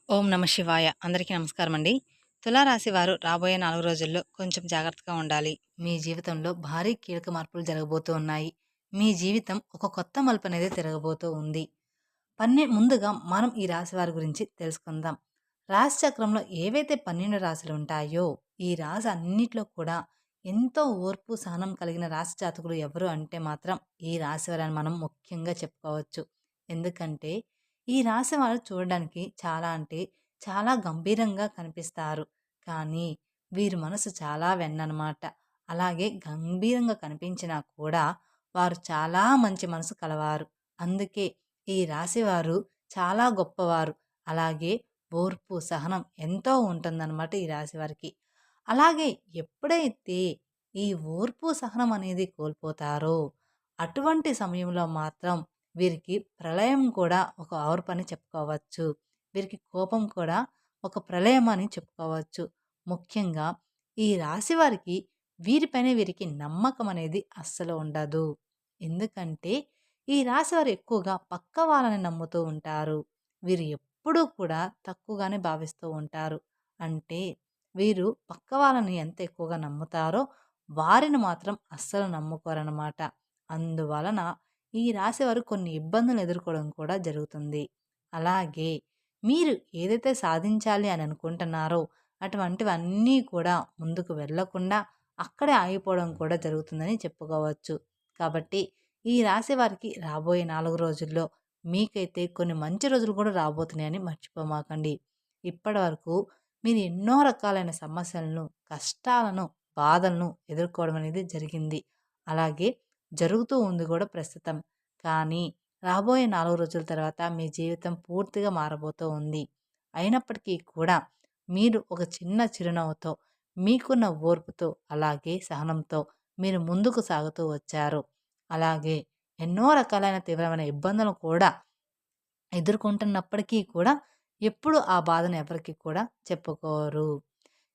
ఓం నమ శివాయ. అందరికీ నమస్కారం అండి. తులారాశి వారు రాబోయే 4 రోజుల్లో కొంచెం జాగ్రత్తగా ఉండాలి. మీ జీవితంలో భారీ కీలక మార్పులు జరగబోతూ ఉన్నాయి. మీ జీవితం ఒక కొత్త మలుపనేది తిరగబోతూ ఉంది. ముందుగా మనం ఈ రాశి వారి గురించి తెలుసుకుందాం. రాశి చక్రంలో ఏవైతే 12 రాశులు ఉంటాయో, ఈ రాశి అన్నిట్లో కూడా ఎంతో ఓర్పు, సహనం కలిగిన రాశి జాతకులు ఎవరు అంటే మాత్రం ఈ రాశి వారని మనం ముఖ్యంగా చెప్పుకోవచ్చు. ఎందుకంటే ఈ రాశి వారు చూడడానికి చాలా అంటే చాలా గంభీరంగా కనిపిస్తారు. కానీ వీరి మనసు చాలా వెన్ననమాట. అలాగే గంభీరంగా కనిపించినా కూడా వారు చాలా మంచి మనసు కలవారు. అందుకే ఈ రాశివారు చాలా గొప్పవారు. అలాగే ఓర్పు, సహనం ఎంతో ఉంటుందన్నమాట ఈ రాశివారికి. అలాగే ఎప్పుడైతే ఈ ఓర్పు, సహనం అనేది కోల్పోతారో, అటువంటి సమయంలో మాత్రం వీరికి ప్రళయం కూడా ఒక ఓర్పని చెప్పుకోవచ్చు. వీరికి కోపం కూడా ఒక ప్రళయం అని చెప్పుకోవచ్చు. ముఖ్యంగా ఈ రాశి వారికి వీరిపైన వీరికి నమ్మకం అనేది అస్సలు ఉండదు. ఎందుకంటే ఈ రాశివారు ఎక్కువగా పక్క వాళ్ళని నమ్ముతూ ఉంటారు. వీరు ఎప్పుడూ కూడా తక్కువగానే భావిస్తూ ఉంటారు. అంటే వీరు పక్క వాళ్ళని ఎంత ఎక్కువగా నమ్ముతారో వారిని మాత్రం అస్సలు నమ్ముకోరనమాట. అందువలన ఈ రాశివారు కొన్ని ఇబ్బందులు ఎదుర్కోవడం కూడా జరుగుతుంది. అలాగే మీరు ఏదైతే సాధించాలి అని అనుకుంటున్నారో అటువంటివన్నీ కూడా ముందుకు వెళ్ళకుండా అక్కడే ఆగిపోవడం కూడా జరుగుతుందని చెప్పుకోవచ్చు. కాబట్టి ఈ రాశి వారికి రాబోయే 4 రోజుల్లో మీకైతే కొన్ని మంచి రోజులు కూడా రాబోతున్నాయని మర్చిపోమాకండి. ఇప్పటివరకు మీరు ఎన్నో రకాలైన సమస్యలను, కష్టాలను, బాధలను ఎదుర్కోవడం అనేది జరిగింది. అలాగే జరుగుతూ ఉంది కూడా ప్రస్తుతం. కానీ రాబోయే 4 రోజుల తర్వాత మీ జీవితం పూర్తిగా మారబోతూ ఉంది. అయినప్పటికీ కూడా మీరు ఒక చిన్న చిరునవ్వుతో, మీకున్న ఓర్పుతో, అలాగే సహనంతో మీరు ముందుకు సాగుతూ వచ్చారు. అలాగే ఎన్నో రకాలైన తీవ్రమైన ఇబ్బందులను కూడా ఎదుర్కొంటున్నప్పటికీ కూడా ఎప్పుడు ఆ బాధను ఎవరికీ కూడా చెప్పుకోరు.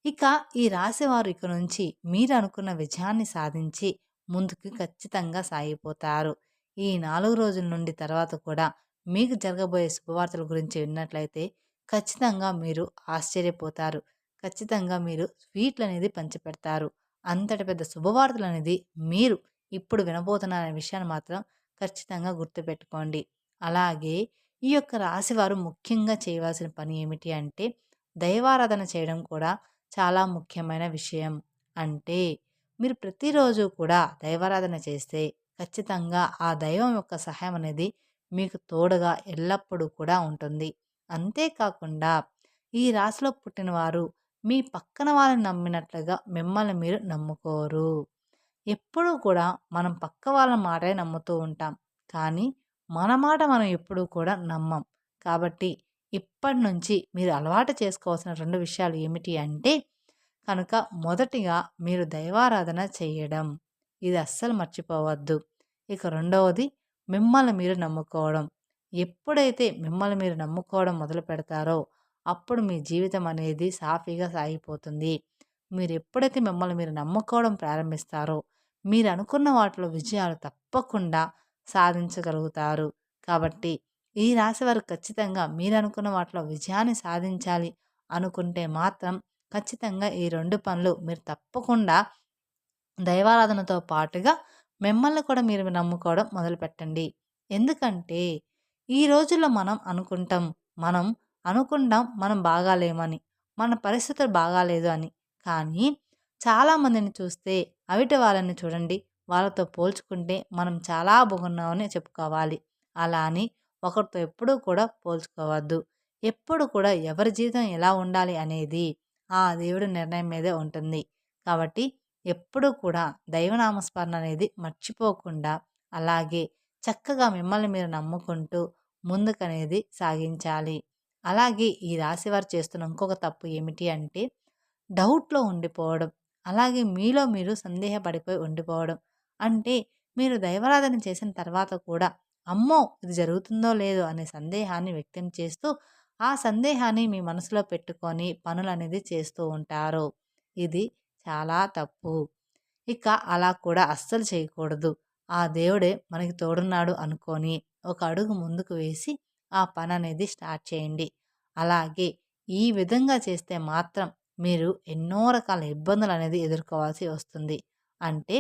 ఇక ఈ రాశివారు ఇక నుంచి మీరు అనుకున్న విజయాన్ని సాధించి ముందుకు ఖచ్చితంగా సాగిపోతారు. ఈ 4 రోజుల నుండి తర్వాత కూడా మీకు జరగబోయే శుభవార్తల గురించి విన్నట్లయితే ఖచ్చితంగా మీరు ఆశ్చర్యపోతారు. ఖచ్చితంగా మీరు స్వీట్లనేది పంచిపెడతారు. అంతటి పెద్ద శుభవార్తలనేది మీరు ఇప్పుడు వినబోతున్నారనే విషయాన్ని మాత్రం ఖచ్చితంగా గుర్తుపెట్టుకోండి. అలాగే ఈ యొక్క రాశివారు ముఖ్యంగా చేయవలసిన పని ఏమిటి అంటే దైవారాధన చేయడం కూడా చాలా ముఖ్యమైన విషయం. అంటే మీరు ప్రతిరోజు కూడా దైవారాధన చేస్తే ఖచ్చితంగా ఆ దైవం యొక్క సహాయం అనేది మీకు తోడుగా ఎల్లప్పుడూ కూడా ఉంటుంది. అంతేకాకుండా ఈ రాశిలో పుట్టినవారు మీ పక్కన వాళ్ళని నమ్మినట్లుగా మిమ్మల్ని మీరు నమ్ముకోరు. ఎప్పుడూ కూడా మనం పక్క వాళ్ళ మాటే నమ్ముతూ ఉంటాం. కానీ మన మాట మనం ఎప్పుడూ కూడా నమ్మం. కాబట్టి ఇప్పటి నుంచి మీరు అలవాటు చేసుకోవాల్సిన 2 విషయాలు ఏమిటి అంటే కనుక మొదటిగా మీరు దైవారాధన చేయడం. ఇది అస్సలు మర్చిపోవద్దు. ఇక రెండవది మిమ్మల్ని మీరు నమ్ముకోవడం. ఎప్పుడైతే మిమ్మల్ని మీరు నమ్ముకోవడం మొదలు పెడతారో అప్పుడు మీ జీవితం అనేది సాఫీగా సాగిపోతుంది. మీరు ఎప్పుడైతే మిమ్మల్ని మీరు నమ్ముకోవడం ప్రారంభిస్తారో మీరు అనుకున్న వాటిలో విజయాలు తప్పకుండా సాధించగలుగుతారు. కాబట్టి ఈ రాశి వారు ఖచ్చితంగా మీరు అనుకున్న వాటిలో విజయాన్ని సాధించాలి అనుకుంటే మాత్రం ఖచ్చితంగా ఈ 2 పనులు మీరు తప్పకుండా దైవారాధనతో పాటుగా మిమ్మల్ని కూడా మీరు నమ్ముకోవడం మొదలుపెట్టండి. ఎందుకంటే ఈ రోజుల్లో మనం అనుకుంటాం మనం బాగాలేమని, మన పరిస్థితులు బాగాలేదు అని. కానీ చాలామందిని చూస్తే అవిటి వాళ్ళని చూడండి, వాళ్ళతో పోల్చుకుంటే మనం చాలా బాగున్నామని చెప్పుకోవాలి. అలా అని ఒకరితో ఎప్పుడూ కూడా పోల్చుకోవద్దు. ఎప్పుడు కూడా ఎవరి జీవితం ఎలా ఉండాలి అనేది ఆ దేవుడి నిర్ణయం మీదే ఉంటుంది. కాబట్టి ఎప్పుడూ కూడా దైవనామస్మరణ అనేది మర్చిపోకుండా అలాగే చక్కగా మిమ్మల్ని మీరు నమ్ముకుంటూ ముందుకనేది సాగించాలి. అలాగే ఈ రాశివారు చేస్తున్న ఇంకొక తప్పు ఏమిటి అంటే డౌట్‌లో ఉండిపోవడం. అలాగే మీలో మీరు సందేహపడిపోయి ఉండిపోవడం. అంటే మీరు దైవారాధన చేసిన తర్వాత కూడా అమ్మో! ఇది జరుగుతుందో లేదో అనే సందేహాన్ని వ్యక్తం చేస్తూ, ఆ సందేహాన్ని మీ మనసులో పెట్టుకొని పనులనేది చేస్తూ ఉంటారు. ఇది చాలా తప్పు. ఇక అలా కూడా అస్సలు చేయకూడదు. ఆ దేవుడే మనకి తోడున్నాడు అనుకోని ఒక అడుగు ముందుకు వేసి ఆ పననేది స్టార్ట్ చేయండి. అలాగే ఈ విధంగా చేస్తే మాత్రం మీరు ఎన్నో రకాల ఇబ్బందులనేది ఎదుర్కోవాల్సి వస్తుంది. అంటే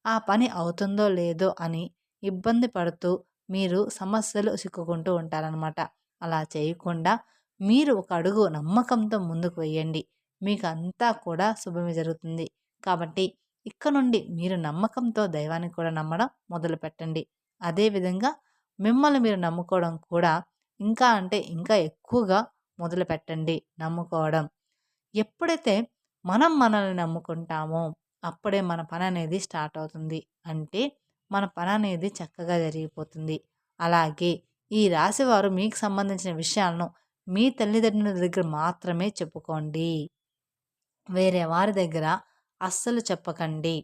ఆ పని అవుతుందో లేదో అని ఇబ్బంది పడుతూ మీరు సమస్యలు చిక్కుకుంటూ ఉంటారనమాట. అలా చేయకుండా మీరు ఒక అడుగు నమ్మకంతో ముందుకు వెయ్యండి. మీకంతా కూడా శుభమే జరుగుతుంది. కాబట్టి ఇక నుండి మీరు నమ్మకంతో దైవాన్ని కూడా నమ్మడం మొదలుపెట్టండి. అదేవిధంగా మిమ్మల్ని మీరు నమ్ముకోవడం కూడా ఇంకా అంటే ఇంకా ఎక్కువగా మొదలుపెట్టండి నమ్ముకోవడం. ఎప్పుడైతే మనం మనల్ని నమ్ముకుంటామో అప్పుడే మన పననేది స్టార్ట్ అవుతుంది. అంటే మన పననేది చక్కగా జరిగిపోతుంది. అలాగే ఈ రాశివారు మీకు సంబంధించిన విషయాలను మీ తల్లిదండ్రుల దగ్గర మాత్రమే చెప్పుకోండి. వేరే వారి దగ్గర అస్సలు చెప్పకండి.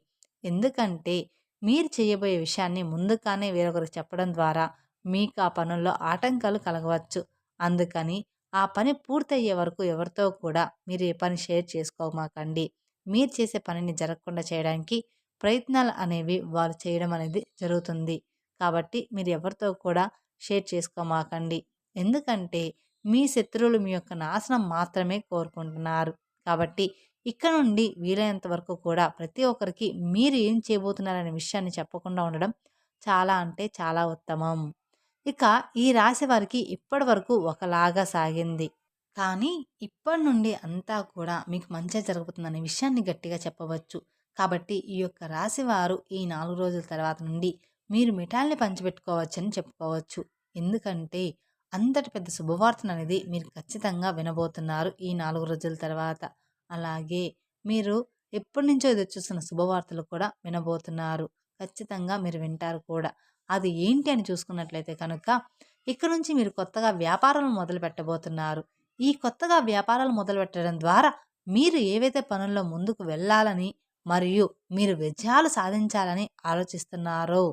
ఎందుకంటే మీరు చేయబోయే విషయాన్ని ముందుగానే వేరొకరికి చెప్పడం ద్వారా మీకు ఆ పనుల్లో ఆటంకాలు కలగవచ్చు. అందుకని ఆ పని పూర్తయ్యే వరకు ఎవరితో కూడా మీరు ఏ పని షేర్ చేసుకోమాకండి. మీరు చేసే పనిని జరగకుండా చేయడానికి ప్రయత్నాలు అనేవి వారు చేయడం అనేది జరుగుతుంది. కాబట్టి మీరు ఎవరితో కూడా షేర్ చేసుకోమాకండి. ఎందుకంటే మీ శత్రువులు మీ యొక్క నాశనం మాత్రమే కోరుకుంటున్నారు. కాబట్టి ఇక నుండి వీలైనంత వరకు కూడా ప్రతి ఒక్కరికి మీరు ఏం చేయబోతున్నారనే విషయాన్ని చెప్పకుండా ఉండడం చాలా అంటే చాలా ఉత్తమం. ఇక ఈ రాశి వారికి ఇప్పటి వరకు ఒకలాగా సాగింది. కానీ ఇప్పటి నుండి అంతా కూడా మీకు మంచే జరుగుతుందనే విషయాన్ని గట్టిగా చెప్పవచ్చు. కాబట్టి ఈ యొక్క రాశి వారు ఈ 4 రోజుల తర్వాత నుండి మీరు మిఠాయిల్ని పంచిపెట్టుకోవచ్చని చెప్పుకోవచ్చు. ఎందుకంటే అంతటి పెద్ద శుభవార్తననేది మీరు ఖచ్చితంగా వినబోతున్నారు ఈ 4 రోజుల తర్వాత. అలాగే మీరు ఎప్పటినుంచో ఎదురుచూస్తున్న శుభవార్తలు కూడా వినబోతున్నారు. ఖచ్చితంగా మీరు వింటారు కూడా. అది ఏంటి అని చూసుకున్నట్లయితే కనుక ఇక నుంచి మీరు కొత్తగా వ్యాపారాలు మొదలు పెట్టబోతున్నారు. ఈ కొత్తగా వ్యాపారాలు మొదలుపెట్టడం ద్వారా మీరు ఏవైతే పనుల్లో ముందుకు వెళ్ళాలని మరియు మీరు విజయాలు సాధించాలని ఆలోచిస్తున్నారో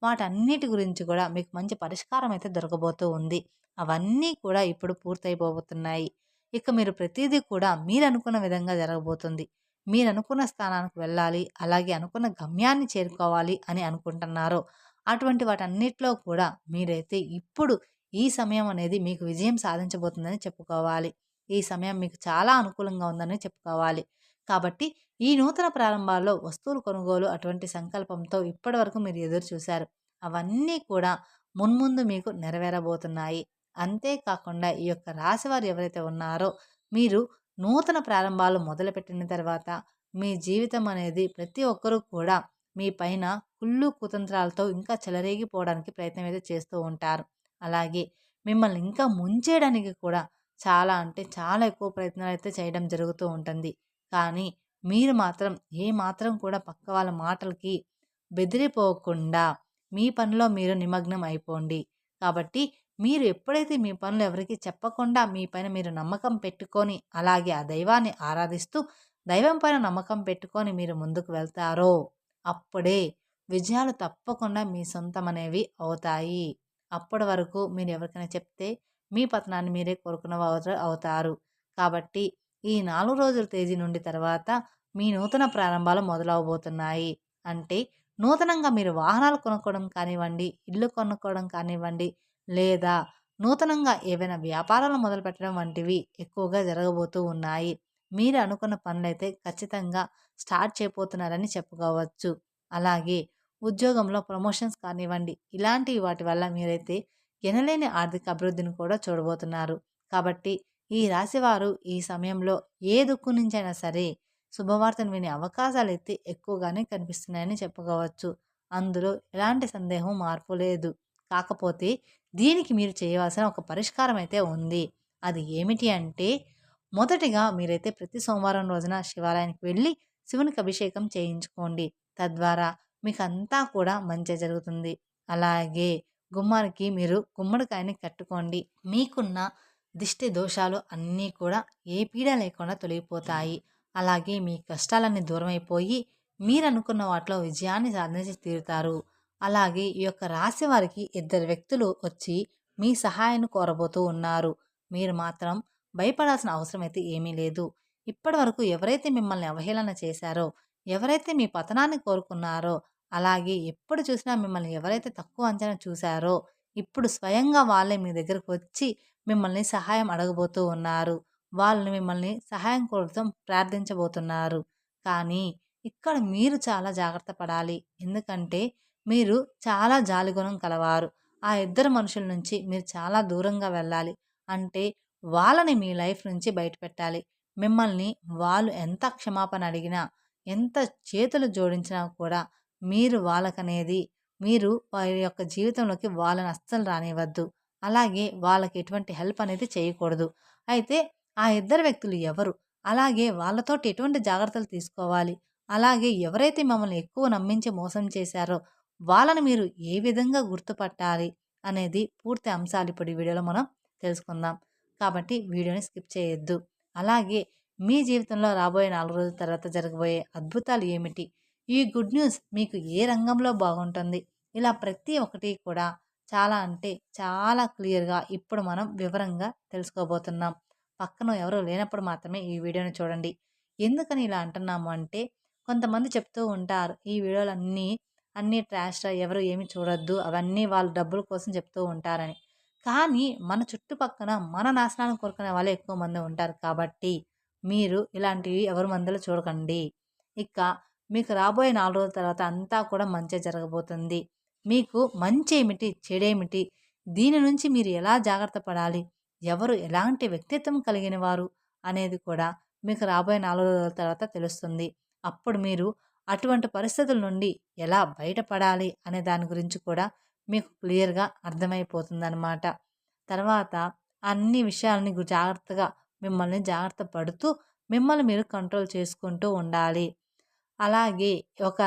వాటన్నిటి గురించి కూడా మీకు మంచి పరిష్కారం అయితే దొరకబోతూ ఉంది. అవన్నీ కూడా ఇప్పుడు పూర్తయిపోబోతున్నాయి. ఇక మీరు ప్రతిదీ కూడా మీరు అనుకున్న విధంగా జరగబోతుంది. మీరు అనుకున్న స్థానానికి వెళ్ళాలి, అలాగే అనుకున్న గమ్యాన్ని చేరుకోవాలి అని అనుకుంటున్నారో అటువంటి వాటన్నిటిలో కూడా మీరైతే ఇప్పుడు ఈ సమయం అనేది మీకు విజయం సాధించబోతుందని చెప్పుకోవాలి. ఈ సమయం మీకు చాలా అనుకూలంగా ఉందని చెప్పుకోవాలి. కాబట్టి ఈ నూతన ప్రారంభాల్లో వస్తువులు కొనుగోలు అటువంటి సంకల్పంతో ఇప్పటివరకు మీరు ఎదురు చూశారు. అవన్నీ కూడా మున్ముందు మీకు నెరవేరబోతున్నాయి. అంతేకాకుండా ఈ యొక్క రాశివారు ఎవరైతే ఉన్నారో మీరు నూతన ప్రారంభాలు మొదలుపెట్టిన తర్వాత మీ జీవితం అనేది ప్రతి ఒక్కరూ కూడా మీ పైన కుళ్ళు కుతంత్రాలతో ఇంకా చెలరేగిపోవడానికి ప్రయత్నం అయితే చేస్తూ ఉంటారు. అలాగే మిమ్మల్ని ఇంకా ముంచేయడానికి కూడా చాలా అంటే చాలా ఎక్కువ ప్రయత్నాలు అయితే చేయడం జరుగుతూ ఉంటుంది. కానీ మీరు మాత్రం ఏ మాత్రం కూడా పక్క వాళ్ళ మాటలకి బెదిరిపోకుండా మీ పనిలో మీరు నిమగ్నం అయిపోండి. కాబట్టి మీరు ఎప్పుడైతే మీ పనులు ఎవరికీ చెప్పకుండా మీ పైన మీరు నమ్మకం పెట్టుకొని అలాగే ఆ దైవాన్ని ఆరాధిస్తూ దైవం పైన నమ్మకం పెట్టుకొని మీరు ముందుకు వెళ్తారో అప్పుడే విజయాలు తప్పకుండా మీ సొంతమనేవి అవుతాయి. అప్పటి వరకు మీరు ఎవరికైనా చెప్తే మీ పతనాన్ని మీరే కోరుకున్న వారు అవుతారు. కాబట్టి ఈ 4 రోజుల తేదీ నుండి తర్వాత మీ నూతన ప్రారంభాలు మొదలవబోతున్నాయి. అంటే నూతనంగా మీరు వాహనాలు కొనుక్కోవడం కానివ్వండి, ఇల్లు కొనుక్కోవడం కానివ్వండి, లేదా నూతనంగా ఏవైనా వ్యాపారాలు మొదలుపెట్టడం వంటివి ఎక్కువగా జరగబోతూ ఉన్నాయి. మీరు అనుకున్న పనులైతే ఖచ్చితంగా స్టార్ట్ చేయబోతున్నారని చెప్పుకోవచ్చు. అలాగే ఉద్యోగంలో ప్రమోషన్స్ కానివ్వండి, ఇలాంటి వాటి వల్ల మీరైతే ఎనలేని ఆర్థిక అభివృద్ధిని కూడా చూడబోతున్నారు. కాబట్టి ఈ రాశివారు ఈ సమయంలో ఏ దిక్కు నుంచైనా సరే శుభవార్తను వినే అవకాశాలైతే ఎక్కువగానే కనిపిస్తున్నాయని చెప్పుకోవచ్చు. అందులో ఎలాంటి సందేహం మార్పు లేదు. కాకపోతే దీనికి మీరు చేయవలసిన ఒక పరిష్కారం అయితే ఉంది. అది ఏమిటి అంటే మొదటిగా మీరైతే ప్రతి సోమవారం రోజున శివాలయానికి వెళ్ళి శివునికి అభిషేకం చేయించుకోండి. తద్వారా మీకంతా కూడా మంచే జరుగుతుంది. అలాగే గుమ్మానికి మీరు గుమ్మడికాయని కట్టుకోండి. మీకున్న దిష్టి దోషాలు అన్నీ కూడా ఏ పీడ లేకుండా తొలగిపోతాయి. అలాగే మీ కష్టాలన్నీ దూరమైపోయి మీరనుకున్న వాటిలో విజయాన్ని సాధించి తీరుతారు. అలాగే ఈ యొక్క రాశి వారికి ఇద్దరు వ్యక్తులు వచ్చి మీ సహాయాన్ని కోరబోతూ ఉన్నారు. మీరు మాత్రం భయపడాల్సిన అవసరం అయితే ఏమీ లేదు. ఇప్పటి వరకు ఎవరైతే మిమ్మల్ని అవహేళన చేశారో, ఎవరైతే మీ పతనాన్ని కోరుకున్నారో, అలాగే ఎప్పుడు చూసినా మిమ్మల్ని ఎవరైతే తక్కువ అంచనా చూశారో, ఇప్పుడు స్వయంగా వాళ్ళే మీ దగ్గరకు వచ్చి మిమ్మల్ని సహాయం అడగబోతూ ఉన్నారు. వాళ్ళు మిమ్మల్ని సహాయం కోసం ప్రార్థించబోతున్నారు. కానీ ఇక్కడ మీరు చాలా జాగ్రత్త పడాలి. ఎందుకంటే మీరు చాలా జాలిగుణం కలవారు. ఆ ఇద్దరు మనుషుల నుంచి మీరు చాలా దూరంగా వెళ్ళాలి. అంటే వాళ్ళని మీ లైఫ్ నుంచి బయటపెట్టాలి. మిమ్మల్ని వాళ్ళు ఎంత క్షమాపణ అడిగినా, ఎంత చేతులు జోడించినా కూడా మీరు వాళ్ళకనేది మీరు వారి యొక్క జీవితంలోకి వాళ్ళని అస్సలు రానివ్వద్దు. అలాగే వాళ్ళకి ఎటువంటి హెల్ప్ అనేది చేయకూడదు. అయితే ఆ ఇద్దరు వ్యక్తులు ఎవరు? అలాగే వాళ్ళతోటి ఎటువంటి జాగ్రత్తలు తీసుకోవాలి? అలాగే ఎవరైతే మమ్మల్ని ఎక్కువ నమ్మించి మోసం చేశారో వాళ్ళని మీరు ఏ విధంగా గుర్తుపట్టాలి? అనేది పూర్తి అంశాలు ఇప్పుడు ఈ వీడియోలో మనం తెలుసుకుందాం. కాబట్టి వీడియోని స్కిప్ చేయొద్దు. అలాగే మీ జీవితంలో రాబోయే 4 రోజుల తర్వాత జరగబోయే అద్భుతాలు ఏమిటి? ఈ గుడ్ న్యూస్ మీకు ఏ రంగంలో బాగుంటుంది? ఇలా ప్రతి ఒక్కటి కూడా చాలా అంటే చాలా క్లియర్‌గా ఇప్పుడు మనం వివరంగా తెలుసుకోబోతున్నాం. పక్కన ఎవరు లేనప్పుడు మాత్రమే ఈ వీడియోని చూడండి. ఎందుకని ఇలా అంటున్నాము అంటే కొంతమంది చెప్తూ ఉంటారు. ఈ వీడియోలన్నీ అన్నీ ట్రాష్‌రా ఎవరు ఏమి చూడొద్దు. అవన్నీ వాళ్ళు డబ్బుల కోసం చెప్తూ ఉంటారని. కానీ మన చుట్టుపక్కన మన నాశనాన్ని కోరుకునే వాళ్ళే ఎక్కువ మంది ఉంటారు. కాబట్టి మీరు ఇలాంటివి ఎవరి మందిలో చూడకండి. ఇక మీకు రాబోయే 4 రోజుల తర్వాత అంతా కూడా మంచే జరగబోతుంది. మీకు మంచేమిటి? చెడేమిటి? దీని నుంచి మీరు ఎలా జాగ్రత్త పడాలి? ఎవరు ఎలాంటి వ్యక్తిత్వం కలిగిన వారు? అనేది కూడా మీకు రాబోయే 4 రోజుల తర్వాత తెలుస్తుంది. అప్పుడు మీరు అటువంటి పరిస్థితుల నుండి ఎలా బయటపడాలి అనే దాని గురించి కూడా మీకు క్లియర్‌గా అర్థమైపోతుందనమాట. తర్వాత అన్ని విషయాలని జాగ్రత్తగా మిమ్మల్ని జాగ్రత్త పడుతూ మిమ్మల్ని మీరు కంట్రోల్ చేసుకుంటూ ఉండాలి. అలాగే ఒక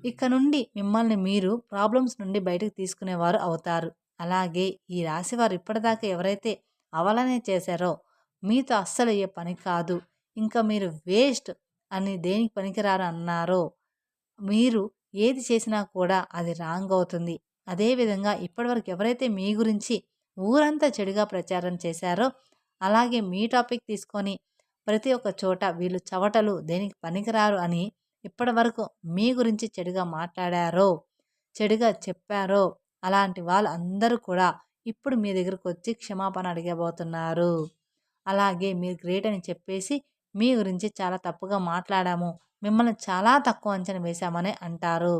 ఇక నుండి మిమ్మల్ని మీరు ప్రాబ్లమ్స్ నుండి బయటకు తీసుకునేవారు అవుతారు. అలాగే ఈ రాశివారు ఇప్పటిదాకా ఎవరైతే అవలనే చేశారో మీతో అస్సలయ్యే పని కాదు. ఇంకా మీరు వేస్ట్ అని దేనికి పనికిరారు అన్నారో మీరు ఏది చేసినా కూడా అది రాంగ్ అవుతుంది. అదేవిధంగా ఇప్పటివరకు ఎవరైతే మీ గురించి ఊరంతా చెడుగా ప్రచారం చేశారో, అలాగే మీ టాపిక్ తీసుకొని ప్రతి ఒక్క చోట వీళ్ళు చవటలు దేనికి పనికిరారు అని ఇప్పటివరకు మీ గురించి చెడుగా మాట్లాడారో, చెడుగా చెప్పారో, అలాంటి వాళ్ళు అందరూ కూడా ఇప్పుడు మీ దగ్గరకొచ్చి క్షమాపణ అడగబోతున్నారు. అలాగే మీరు గ్రేట్ అని చెప్పేసి మీ గురించి చాలా తప్పుగా మాట్లాడాము. మిమ్మల్ని చాలా తక్కువ అంచనా వేశామని అంటారు.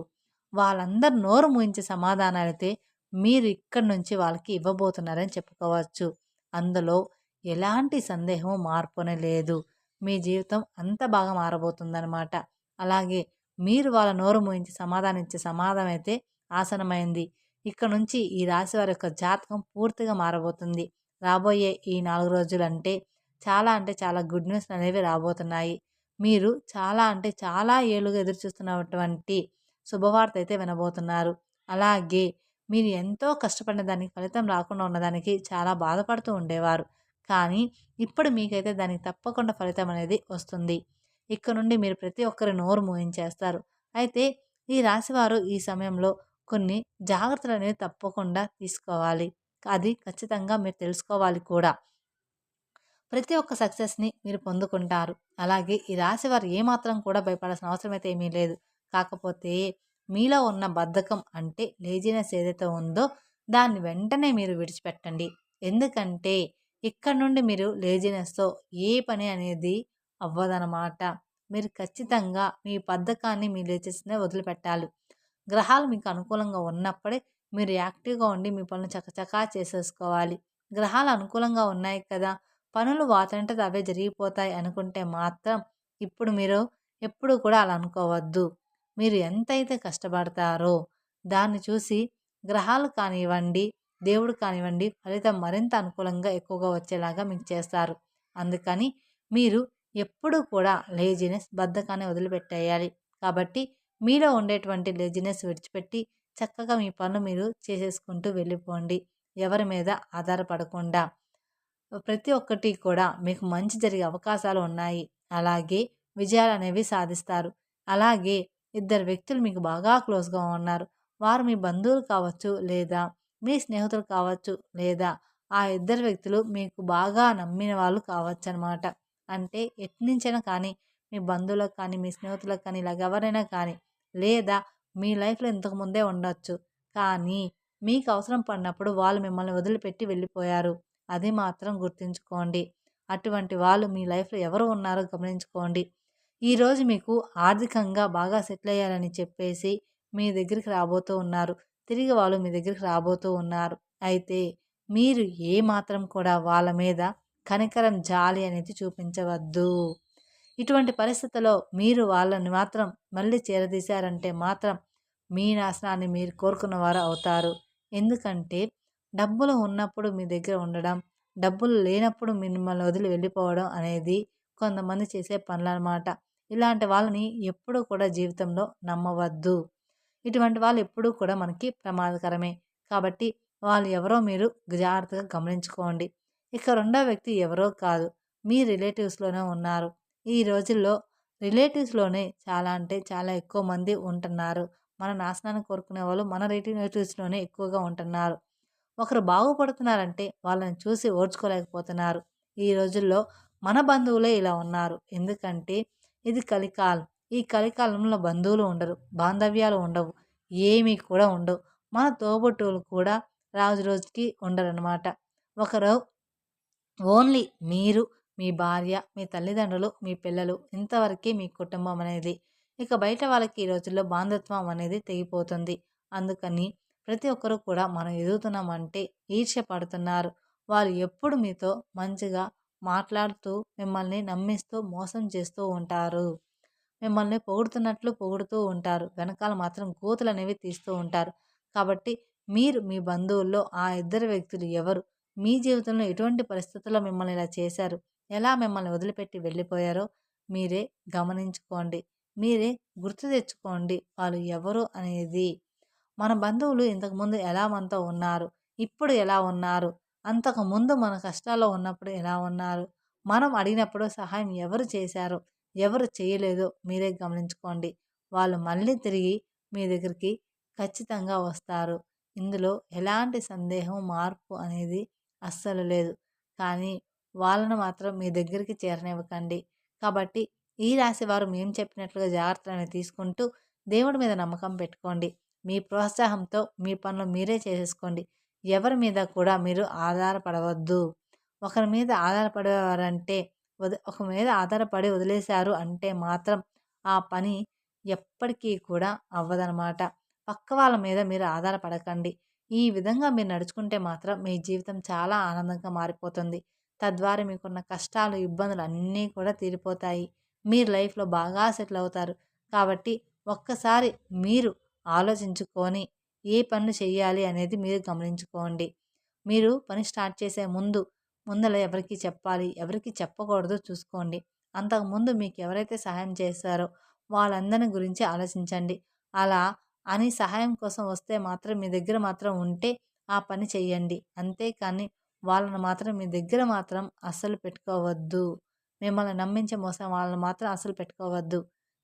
వాళ్ళందరూ నోరు మూయించి సమాధానాలైతే మీరు ఇక్కడి నుంచి వాళ్ళకి ఇవ్వబోతున్నారని చెప్పుకోవచ్చు. అందులో ఎలాంటి సందేహం మార్పునే లేదు. మీ జీవితం అంత బాగా మారబోతుందనమాట. అలాగే మీరు వాళ్ళ నోరు మూయించి సమాధానం ఇచ్చే సమాధానం అయితే ఆసనమైంది. ఇక నుంచి ఈ రాశి వారి యొక్క జాతకం పూర్తిగా మారబోతుంది. రాబోయే ఈ 4 రోజులంటే అంటే చాలా గుడ్ న్యూస్ అనేవి రాబోతున్నాయి. మీరు చాలా అంటే చాలా ఏళ్లుగా ఎదురుచూస్తున్నటువంటి శుభవార్త అయితే వినబోతున్నారు. అలాగే మీరు ఎంతో కష్టపడిన దానికి ఫలితం రాకుండా ఉన్నదానికి చాలా బాధపడుతూ ఉండేవారు. కానీ ఇప్పుడు మీకైతే దానికి తప్పకుండా ఫలితం అనేది వస్తుంది. ఇక్కడ నుండి మీరు ప్రతి ఒక్కరి నోరు మూయించేస్తారు. అయితే ఈ రాశివారు ఈ సమయంలో కొన్ని జాగ్రత్తలు అనేవి తప్పకుండా తీసుకోవాలి. అది ఖచ్చితంగా మీరు తెలుసుకోవాలి కూడా. ప్రతి ఒక్క సక్సెస్‌ని మీరు పొందుకుంటారు. అలాగే ఈ రాశివారు ఏమాత్రం కూడా భయపడాల్సిన అవసరం అయితే ఏమీ లేదు. కాకపోతే మీలో ఉన్న బద్ధకం అంటే లేజినెస్ ఏదైతే ఉందో దాన్ని వెంటనే మీరు విడిచిపెట్టండి. ఎందుకంటే ఇక్కడ నుండి మీరు లేజినెస్‌తో ఏ పని అనేది అవ్వదనమాట. మీరు ఖచ్చితంగా మీ బద్ధకాన్ని, మీ లేజినెస్‌ని వదిలిపెట్టాలి. గ్రహాలు మీకు అనుకూలంగా ఉన్నప్పుడే మీరు యాక్టివ్‌గా ఉండి మీ పనులు చకచకా చేసేసుకోవాలి. గ్రహాలు అనుకూలంగా ఉన్నాయి కదా! పనులు వాటంతట అవే జరిగిపోతాయి అనుకుంటే మాత్రం ఇప్పుడు మీరు ఎప్పుడు కూడా అలా అనుకోవద్దు. మీరు ఎంతైతే కష్టపడతారో దాన్ని చూసి గ్రహాలు కానివ్వండి, దేవుడు కానివ్వండి ఫలితం మరింత అనుకూలంగా ఎక్కువగా వచ్చేలాగా మీకు చేస్తారు. అందుకని మీరు ఎప్పుడూ కూడా లేజినెస్, బద్ధకాన్ని వదిలిపెట్టేయాలి. కాబట్టి మీలో ఉండేటువంటి లేజినెస్ విడిచిపెట్టి చక్కగా మీ పనులు మీరు చేసేసుకుంటూ వెళ్ళిపోండి. ఎవరి మీద ఆధారపడకుండా. ప్రతి ఒక్కటి కూడా మీకు మంచి జరిగే అవకాశాలు ఉన్నాయి. అలాగే విజయాలనేవి సాధిస్తారు. అలాగే ఇద్దరు వ్యక్తులు మీకు బాగా క్లోజ్‌గా ఉన్నారు. వారు మీ బంధువులు కావచ్చు, లేదా మీ స్నేహితులు కావచ్చు, లేదా ఆ ఇద్దరు వ్యక్తులు మీకు బాగా నమ్మిన వాళ్ళు కావచ్చనమాట. అంటే ఎట్నుంచైనా కానీ మీ బంధువులకు కానీ, మీ స్నేహితులకు కానీ ఇలాగ ఎవరైనా కానీ, లేదా మీ లైఫ్‌లో ఇంతకు ముందే ఉండొచ్చు. కానీ మీకు అవసరం పడినప్పుడు వాళ్ళు మిమ్మల్ని వదిలిపెట్టి వెళ్ళిపోయారు. అది మాత్రం గుర్తుంచుకోండి. అటువంటి వాళ్ళు మీ లైఫ్‌లో ఎవరు ఉన్నారో గమనించుకోండి. ఈరోజు మీకు ఆర్థికంగా బాగా సెటిల్ అయ్యారని చెప్పేసి మీ దగ్గరికి రాబోతూ ఉన్నారు. తిరిగి వాళ్ళు మీ దగ్గరికి రాబోతూ ఉన్నారు. అయితే మీరు ఏ మాత్రం కూడా వాళ్ళ మీద కనికరం, జాలి అనేది చూపించవద్దు. ఇటువంటి పరిస్థితిలో మీరు వాళ్ళని మాత్రం మళ్ళీ చేరదీశారంటే మాత్రం మీ నాశనాన్ని మీరు కోరుకున్నవారు అవుతారు. ఎందుకంటే డబ్బులు ఉన్నప్పుడు మీ దగ్గర ఉండడం, డబ్బులు లేనప్పుడు మిమ్మల్ని వదిలి వెళ్ళిపోవడం అనేది కొంతమంది చేసే పనులనమాట. ఇలాంటి వాళ్ళని ఎప్పుడూ కూడా జీవితంలో నమ్మవద్దు. ఇటువంటి వాళ్ళు ఎప్పుడూ కూడా మనకి ప్రమాదకరమే. కాబట్టి వాళ్ళు ఎవరో మీరు జాగ్రత్తగా గమనించుకోండి. ఇక రెండో వ్యక్తి ఎవరో కాదు. మీ రిలేటివ్స్‌లోనే ఉన్నారు. ఈ రోజుల్లో రిలేటివ్స్‌లోనే చాలా అంటే చాలా ఎక్కువ మంది ఉంటున్నారు. మన నాశనాన్ని కోరుకునే వాళ్ళు మన రిలేటివ్స్‌లోనే ఎక్కువగా ఉంటున్నారు. ఒకరు బాగుపడుతున్నారంటే వాళ్ళని చూసి ఓర్చుకోలేకపోతున్నారు. ఈ రోజుల్లో మన బంధువులే ఇలా ఉన్నారు. ఎందుకంటే ఇది కలికాలం. ఈ కలికాలంలో బంధువులు ఉండరు. బాంధవ్యాలు ఉండవు. ఏమీ కూడా ఉండవు. మన తోబుట్టువులు కూడా రోజు రోజుకి ఉండరనమాట. ఒకరు ఓన్లీ మీరు, మీ భార్య, మీ తల్లిదండ్రులు, మీ పిల్లలు ఇంతవరకే మీ కుటుంబం అనేది. ఇక బయట వాళ్ళకి ఈ రోజుల్లో బాంధత్వం అనేది తెగిపోతుంది. అందుకని ప్రతి ఒక్కరు కూడా మనం ఎదుగుతున్నామంటే ఈర్ష్య పడుతున్నారు. వాళ్ళు ఎప్పుడు మీతో మంచిగా మాట్లాడుతూ, మిమ్మల్ని నమ్మిస్తూ, మోసం చేస్తూ ఉంటారు. మిమ్మల్ని పొగుడుతున్నట్లు పొగుడుతూ ఉంటారు. వెనకాల మాత్రం గోతులనేవి తీస్తూ ఉంటారు. కాబట్టి మీరు మీ బంధువుల్లో ఆ ఇద్దరు వ్యక్తులు ఎవరు? మీ జీవితంలో ఎటువంటి పరిస్థితుల్లో మిమ్మల్ని ఇలా చేశారు? ఎలా మిమ్మల్ని వదిలిపెట్టి వెళ్ళిపోయారో మీరే గమనించుకోండి. మీరే గుర్తు తెచ్చుకోండి వాళ్ళు ఎవరు అనేది. మన బంధువులు ఇంతకుముందు ఎలా మనతో ఉన్నారు? ఇప్పుడు ఎలా ఉన్నారు? అంతకుముందు మన కష్టాల్లో ఉన్నప్పుడు ఎలా ఉన్నారు? మనం అడిగినప్పుడు సహాయం ఎవరు చేశారో, ఎవరు చేయలేదో మీరే గమనించుకోండి. వాళ్ళు మళ్ళీ తిరిగి మీ దగ్గరికి ఖచ్చితంగా వస్తారు. ఇందులో ఎలాంటి సందేహం, మార్పు అనేది అస్సలు లేదు. కానీ వాళ్ళను మాత్రం మీ దగ్గరికి చేరనివ్వకండి. కాబట్టి ఈ రాశి వారు మేము చెప్పినట్లుగా జాగ్రత్తలనేవి తీసుకుంటూ దేవుడి మీద నమ్మకం పెట్టుకోండి. మీ ప్రోత్సాహంతో మీ పనులు మీరే చేసేసుకోండి. ఎవరి మీద కూడా మీరు ఆధారపడవద్దు. ఒకరి మీద ఆధారపడేవారంటే ఒక మీద ఆధారపడి వదిలేశారు అంటే మాత్రం ఆ పని ఎప్పటికీ కూడా అవ్వదనమాట. పక్క వాళ్ళ మీద మీరు ఆధారపడకండి. ఈ విధంగా మీరు నడుచుకుంటే మాత్రం మీ జీవితం చాలా ఆనందంగా మారిపోతుంది. తద్వారా మీకున్న కష్టాలు, ఇబ్బందులు అన్నీ కూడా తీరిపోతాయి. మీరు లైఫ్‌లో బాగా సెటిల్ అవుతారు. కాబట్టి ఒక్కసారి మీరు ఆలోచించుకొని ఏ పనులు చేయాలి అనేది మీరు గమనించుకోండి. మీరు పని స్టార్ట్ చేసే ముందల ఎవరికి చెప్పాలి, ఎవరికి చెప్పకూడదో చూసుకోండి. అంతకుముందు మీకు ఎవరైతే సహాయం చేశారో వాళ్ళందరిని గురించి ఆలోచించండి. అలా అని సహాయం కోసం వస్తే మాత్రం మీ దగ్గర మాత్రం ఉంటే ఆ పని చేయండి. అంతేకానీ వాళ్ళని మాత్రం మీ దగ్గర మాత్రం అస్సలు పెట్టుకోవద్దు. మిమ్మల్ని నమ్మించి మోసం వాళ్ళని మాత్రం అస్సలు పెట్టుకోవద్దు.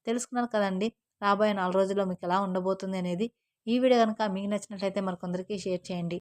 తెలుసుకున్నారు కదండీ! రాబోయే 4 రోజుల్లో మీకెలా ఉండబోతుంది అనేది. ఈ వీడియో గనుక మీకు నచ్చినట్లయితే మరికొందరికి షేర్ చేయండి.